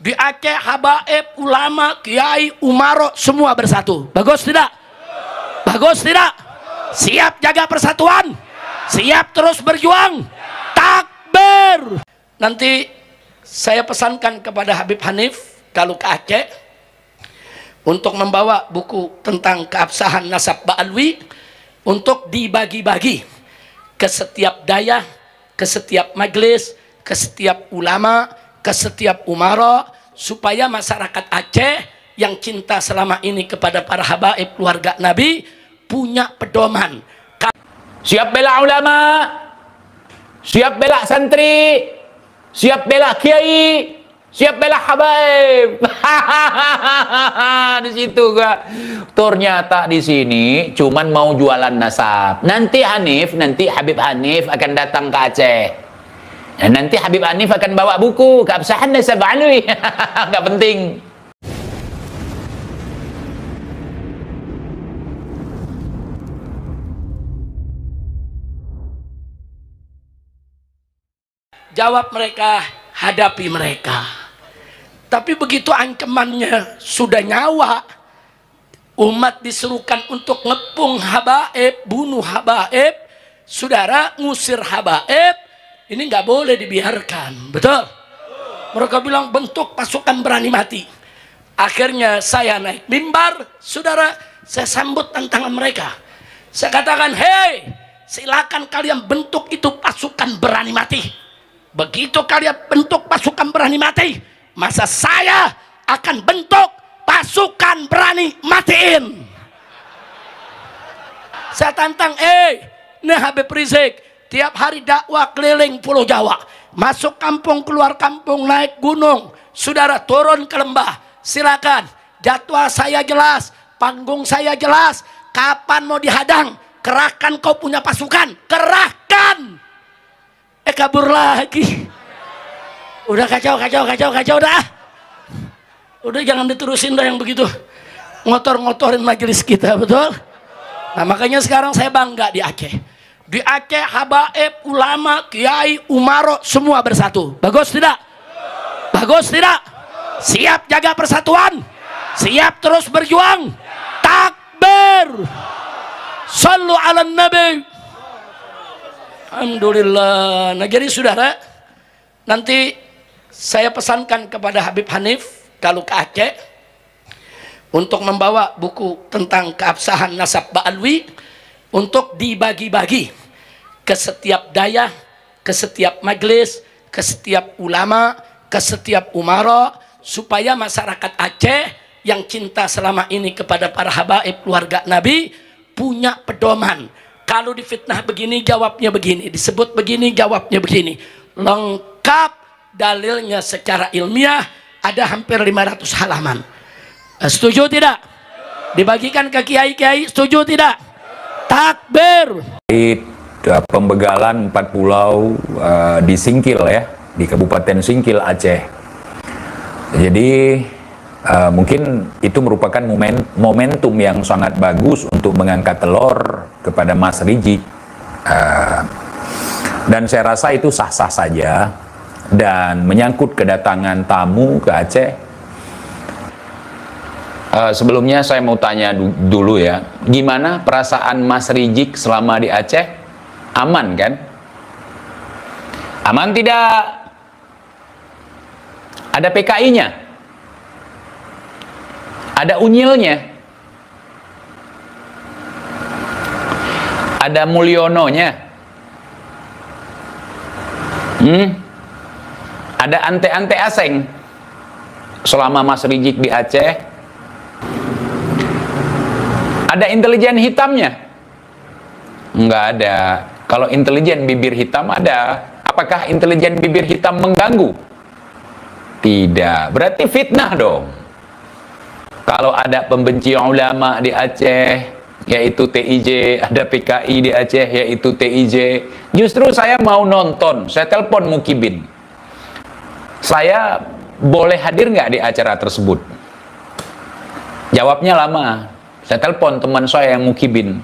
Di Aceh habaib, ulama, kiai, umaro semua bersatu. Bagus tidak? Bagus tidak? Siap jaga persatuan? Siap terus berjuang? Takbir. Nanti saya pesankan kepada Habib Hanif kalau ke Aceh untuk membawa buku tentang keabsahan nasab Ba'alwi untuk dibagi-bagi ke setiap daya, ke setiap majelis, ke setiap ulama, ke setiap umara, supaya masyarakat Aceh yang cinta selama ini kepada para habaib keluarga Nabi punya pedoman. Siap bela ulama, siap bela santri, siap bela kiai, siap bela habaib. Di situ gak? Ternyata di sini cuman mau jualan nasab. Nanti Habib Hanif akan datang ke Aceh. Dan nanti Habib Hanif akan bawa buku keabsahan nasab Ba'alwi. Gak penting. Jawab mereka, hadapi mereka. Tapi begitu ancamannya sudah nyawa, umat disuruhkan untuk ngepung habaib, bunuh habaib, saudara ngusir habaib, ini nggak boleh dibiarkan. Betul? Mereka bilang bentuk pasukan berani mati. Akhirnya saya naik mimbar, saudara, saya sambut tantangan mereka. Saya katakan, hei, silakan kalian bentuk itu pasukan berani mati. Begitu kalian bentuk pasukan berani mati, masa saya akan bentuk pasukan berani matiin. Saya tantang, nih Habib Rizik tiap hari dakwah keliling Pulau Jawa, masuk kampung, keluar kampung, naik gunung, saudara turun ke lembah. Silakan, jadwal saya jelas, panggung saya jelas. Kapan mau dihadang? Kerahkan kau punya pasukan, kerahkan. Kabur lagi. Udah kacau dah. Udah jangan diterusin dah yang begitu. Ngotor-ngotorin majelis kita, betul? Nah makanya sekarang saya bangga di Aceh. Di Aceh habaib, ulama, kiai, umaro semua bersatu. Bagus tidak? Bagus tidak? Siap jaga persatuan? Siap terus berjuang? Takbir. Sallu ala nabi. Alhamdulillah. Nah jadi saudara, nanti saya pesankan kepada Habib Hanif kalau ke Aceh untuk membawa buku tentang keabsahan nasab Ba'alwi untuk dibagi-bagi ke setiap daya, ke setiap majelis, ke setiap ulama, ke setiap umara, supaya masyarakat Aceh yang cinta selama ini kepada para habaib keluarga Nabi punya pedoman. Kalau difitnah begini jawabnya begini, disebut begini jawabnya begini, lengkap dalilnya secara ilmiah, ada hampir 500 halaman. Setuju tidak? Dibagikan ke kiai-kiai, setuju tidak? Takbir. Pembegalan 4 pulau di Singkil ya, di Kabupaten Singkil Aceh. Jadi mungkin itu merupakan momentum yang sangat bagus untuk mengangkat telur kepada Mas Rizik, dan saya rasa itu sah-sah saja. Dan menyangkut kedatangan tamu ke Aceh, sebelumnya saya mau tanya dulu ya, gimana perasaan Mas Rizik selama di Aceh? Aman kan? Aman tidak? Ada PKI-nya? Ada unyilnya, ada Mulyononya, ada ante-ante asing selama Mas Rizik di Aceh. Ada intelijen hitamnya? Enggak ada. Kalau intelijen bibir hitam ada. Apakah intelijen bibir hitam mengganggu? Tidak. Berarti fitnah dong. Kalau ada pembenci ulama di Aceh, yaitu TIJ, ada PKI di Aceh, yaitu TIJ, justru saya mau nonton, saya telepon Mukibin. Saya boleh hadir nggak di acara tersebut? Jawabnya lama. Saya telepon teman saya yang Mukibin.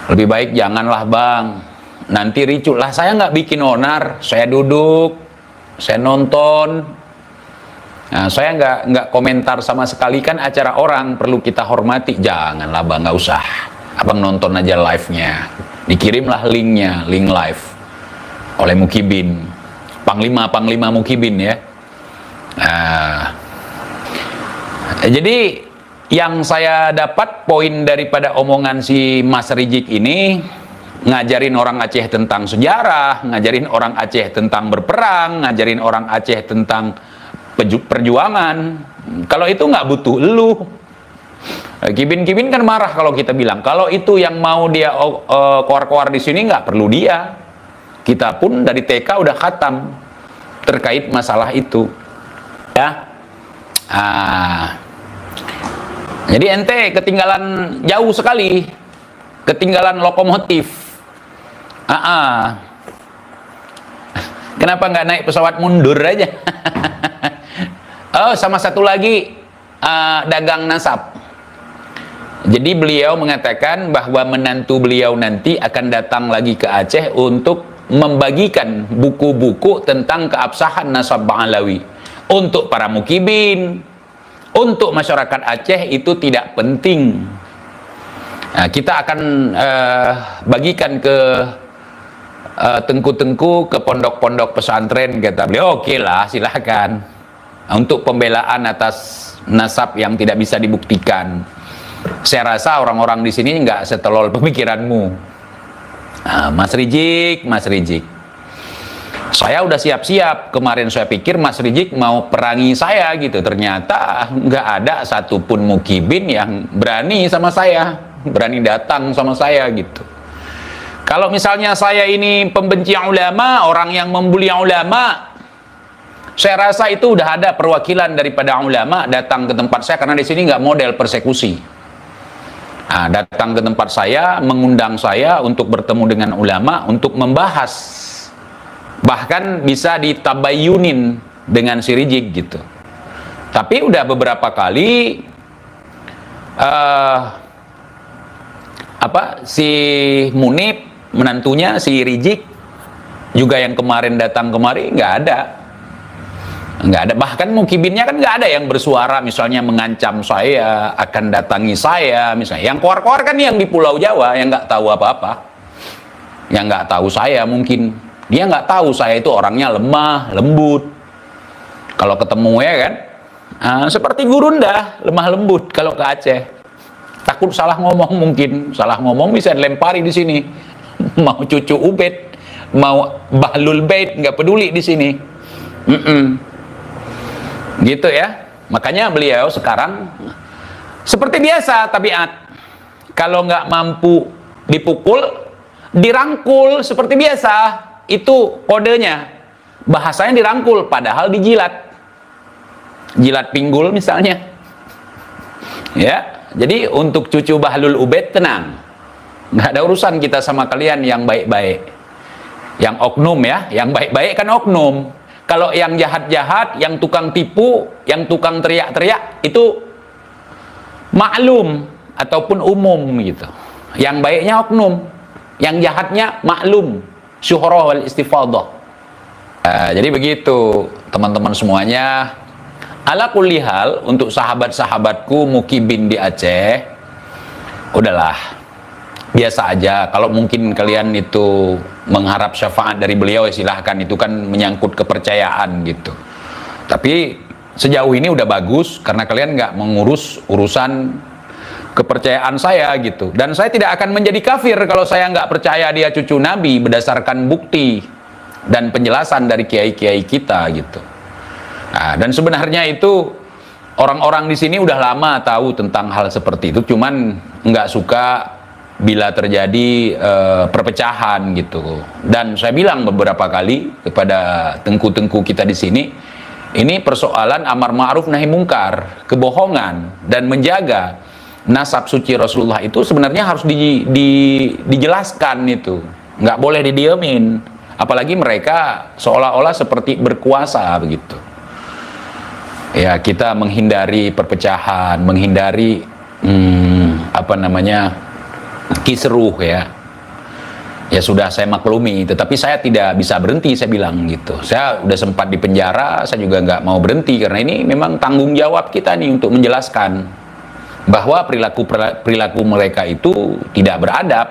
Lebih baik janganlah bang, nanti ricuh lah. Saya nggak bikin onar, saya duduk, saya nonton, Nah, saya nggak komentar sama sekali, kan acara orang perlu kita hormati. Janganlah bang, nggak usah. Abang nonton aja live-nya. Dikirimlah linknya, link live oleh Mukibin, Panglima Mukibin ya. Nah, jadi yang saya dapat poin daripada omongan si Mas Rizik ini, ngajarin orang Aceh tentang sejarah, ngajarin orang Aceh tentang berperang, ngajarin orang Aceh tentang perjuangan. Kalau itu nggak butuh elu. Kibin kan marah kalau kita bilang kalau itu yang mau dia keluar-keluar di sini, nggak perlu dia. Kita pun dari TK udah khatam terkait masalah itu, ya. Jadi ente ketinggalan jauh sekali, ketinggalan lokomotif. Kenapa nggak naik pesawat mundur aja? Oh, sama satu lagi, dagang nasab. Jadi beliau mengatakan bahwa menantu beliau nanti akan datang lagi ke Aceh untuk membagikan buku-buku tentang keabsahan nasab Ba'alawi. Untuk para mukibin, untuk masyarakat Aceh itu tidak penting. Nah, kita akan bagikan ke tengku-tengku, ke pondok-pondok pesantren, kata beliau. Oke lah, silahkan. Untuk pembelaan atas nasab yang tidak bisa dibuktikan. Saya rasa orang-orang di sini nggak setolol pemikiranmu. Nah, Mas Rizik, saya udah siap-siap. Kemarin saya pikir Mas Rizik mau perangi saya gitu. Ternyata nggak ada satupun mukibin yang berani sama saya, berani datang sama saya gitu. Kalau misalnya saya ini pembenci ulama, orang yang membuli ulama, saya rasa itu udah ada perwakilan daripada ulama datang ke tempat saya, karena di sini nggak model persekusi. Nah, datang ke tempat saya, mengundang saya untuk bertemu dengan ulama, untuk membahas, bahkan bisa ditabayunin dengan si Rizik gitu. Tapi udah beberapa kali si Munib, menantunya si Rizik juga yang kemarin datang kemari, nggak ada. Bahkan mukibinnya kan nggak ada yang bersuara misalnya mengancam saya akan datangi saya misalnya. Yang keluar-keluar kan yang di Pulau Jawa, yang nggak tahu apa-apa, yang nggak tahu saya, mungkin dia nggak tahu saya itu orangnya lemah lembut. Kalau ketemu ya kan, seperti Gurunda, lemah lembut. Kalau ke Aceh takut salah ngomong, mungkin salah ngomong bisa dilempari di sini. Mau cucu Ubed, mau Bahlul Bait, nggak peduli di sini. Gitu ya. Makanya beliau sekarang seperti biasa tabiat, kalau nggak mampu dipukul, dirangkul seperti biasa. Itu kodenya, bahasanya dirangkul padahal dijilat, jilat pinggul misalnya ya. Jadi untuk cucu Bahlul Ubed tenang, nggak ada urusan kita sama kalian yang baik-baik, yang oknum ya. Yang baik-baik kan oknum. Kalau yang jahat-jahat, yang tukang tipu, yang tukang teriak-teriak, itu maklum ataupun umum gitu. Yang baiknya oknum, yang jahatnya maklum, syuhrah wal istifadah. Jadi begitu teman-teman semuanya. Ala kulli hal, untuk sahabat-sahabatku mukibin di Aceh, udahlah, biasa aja. Kalau mungkin kalian itu mengharap syafaat dari beliau, ya silahkan, itu kan menyangkut kepercayaan gitu. Tapi sejauh ini udah bagus, karena kalian nggak mengurus urusan kepercayaan saya gitu. Dan saya tidak akan menjadi kafir kalau saya nggak percaya dia cucu Nabi berdasarkan bukti dan penjelasan dari kiai-kiai kita gitu. Nah, dan sebenarnya itu orang-orang di sini udah lama tahu tentang hal seperti itu, cuman nggak suka bila terjadi perpecahan gitu. Dan saya bilang beberapa kali kepada tengku-tengku kita di sini, ini persoalan amar ma'ruf nahi mungkar, kebohongan, dan menjaga nasab suci Rasulullah itu sebenarnya harus dijelaskan itu, nggak boleh didiemin. Apalagi mereka seolah-olah seperti berkuasa begitu. Ya, kita menghindari perpecahan, menghindari kisruh ya. Ya sudah saya maklumi, tetapi saya tidak bisa berhenti, saya bilang gitu. Saya udah sempat di penjara, saya juga nggak mau berhenti karena ini memang tanggung jawab kita nih untuk menjelaskan bahwa perilaku mereka itu tidak beradab,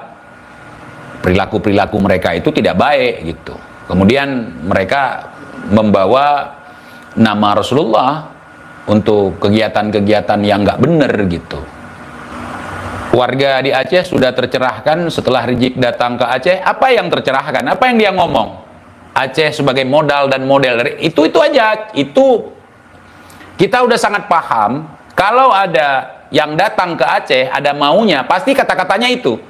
perilaku mereka itu tidak baik gitu. Kemudian mereka membawa nama Rasulullah untuk kegiatan-kegiatan yang nggak benar gitu. Warga di Aceh sudah tercerahkan setelah Rizik datang ke Aceh. Apa yang tercerahkan? Apa yang dia ngomong? Aceh sebagai modal dan model. Itu aja. Itu kita udah sangat paham. Kalau ada yang datang ke Aceh, ada maunya, pasti kata-katanya itu.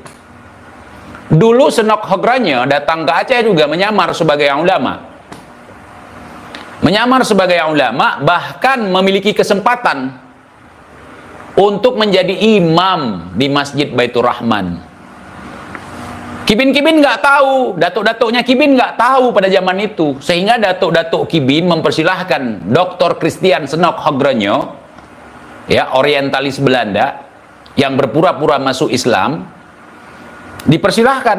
Dulu Senok Hogranyo datang ke Aceh juga menyamar sebagai ulama. Menyamar sebagai ulama, bahkan memiliki kesempatan untuk menjadi imam di Masjid Baitur Rahman. Kibin-kibin nggak tahu, datuk-datuknya Kibin nggak tahu pada zaman itu, sehingga datuk-datuk Kibin mempersilahkan Dr. Christian Senok Hogranyo, ya, orientalis Belanda yang berpura-pura masuk Islam, dipersilahkan.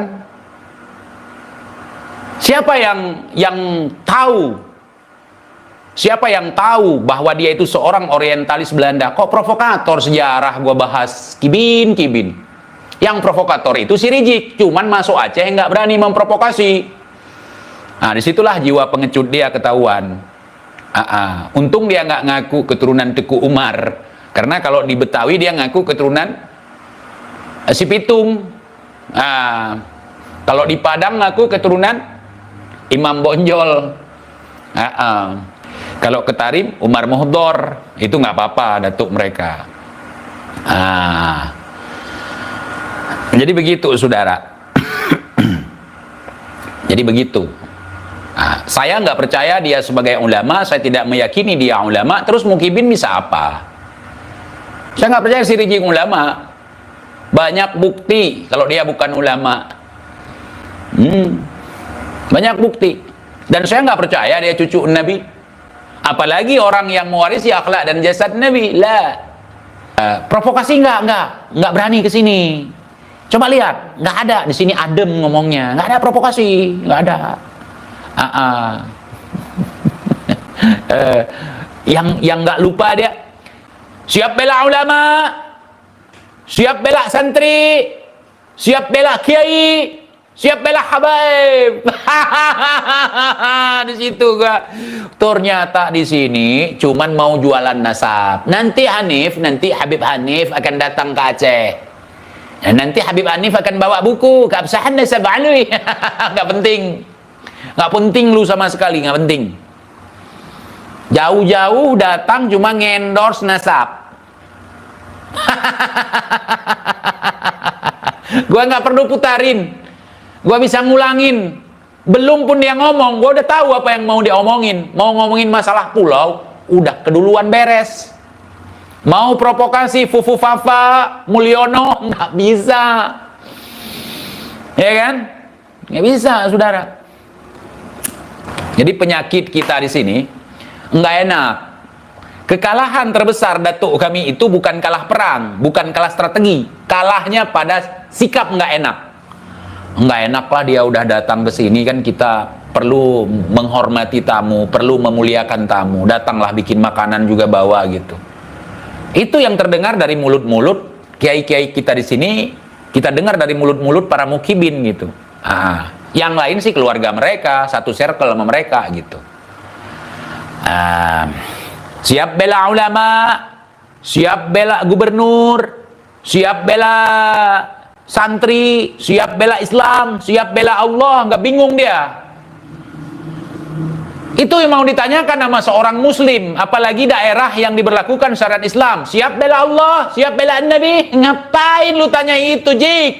Siapa yang tahu? Siapa yang tahu bahwa dia itu seorang orientalis Belanda? Kok provokator sejarah gua bahas Kibin. Yang provokator itu si Rizik, cuman masuk Aceh nggak berani memprovokasi. Nah, disitulah jiwa pengecut dia ketahuan. Untung dia nggak ngaku keturunan Teku Umar, karena kalau di Betawi dia ngaku keturunan si Pitung. Kalau di Padang ngaku keturunan Imam Bonjol. Kalau ke Tarim, Umar Muhdor, itu nggak apa-apa, datuk mereka. Jadi begitu, saudara. Jadi begitu. Saya nggak percaya dia sebagai ulama, saya tidak meyakini dia ulama, terus Mukibin bisa apa? Saya nggak percaya si Rizik ulama. Banyak bukti kalau dia bukan ulama. Banyak bukti. Dan saya nggak percaya dia cucu Nabi. Apalagi orang yang mewarisi akhlak dan jasad Nabi. Provokasi nggak berani ke sini. Coba lihat, nggak ada di sini, adem ngomongnya, nggak ada provokasi, nggak ada. Yang nggak lupa dia siap bela ulama, siap bela santri, siap bela kiai, siap bela habaib. Di situ gua. Ternyata di sini cuman mau jualan nasab. Nanti Habib Hanif akan datang ke Aceh. Nanti Habib Hanif akan bawa buku keabsahan nasab alwi. Nggak penting lu sama sekali, nggak penting. Jauh-jauh datang cuma ngendorse nasab. Gua nggak perlu putarin. Gua bisa ngulangin. Belum pun dia ngomong, gua udah tahu apa yang mau dia omongin. Mau ngomongin masalah pulau, udah keduluan beres. Mau provokasi Fufu Fafa, Mulyono, nggak bisa. Ya kan? Nggak bisa, saudara. Jadi penyakit kita di sini nggak enak. Kekalahan terbesar datuk kami itu bukan kalah perang, bukan kalah strategi. Kalahnya pada sikap nggak enak. Nggak enak lah dia udah datang ke sini, kan kita perlu menghormati tamu, perlu memuliakan tamu. Datanglah bikin makanan juga bawa gitu. Itu yang terdengar dari mulut-mulut kiai-kiai kita di sini, kita dengar dari mulut-mulut para mukibin gitu. Yang lain sih keluarga mereka, satu circle sama mereka gitu. Siap bela ulama, siap bela gubernur, siap bela santri, siap bela Islam, siap bela Allah, nggak bingung dia. Itu yang mau ditanyakan sama seorang muslim, apalagi daerah yang diberlakukan syariat Islam. Siap bela Allah, siap bela Nabi, ngapain lu tanya itu, Jik?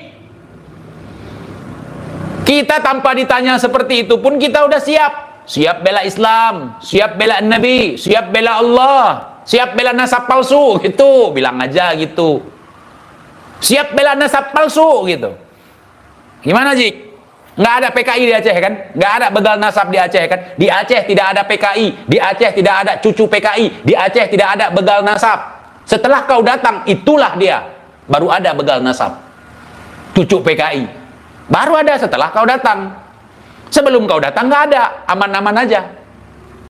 Kita tanpa ditanya seperti itu pun kita udah siap. Siap bela Islam, siap bela Nabi, siap bela Allah, siap bela nasab palsu, gitu, bilang aja gitu. Siap bela nasab palsu gitu. Gimana, Jik? Nggak ada PKI di Aceh kan? Nggak ada begal nasab di Aceh kan? Di Aceh tidak ada PKI, di Aceh tidak ada cucu PKI, di Aceh tidak ada begal nasab. Setelah kau datang, itulah dia. Baru ada begal nasab. Cucu PKI. Baru ada setelah kau datang. Sebelum kau datang nggak ada, aman-aman aja.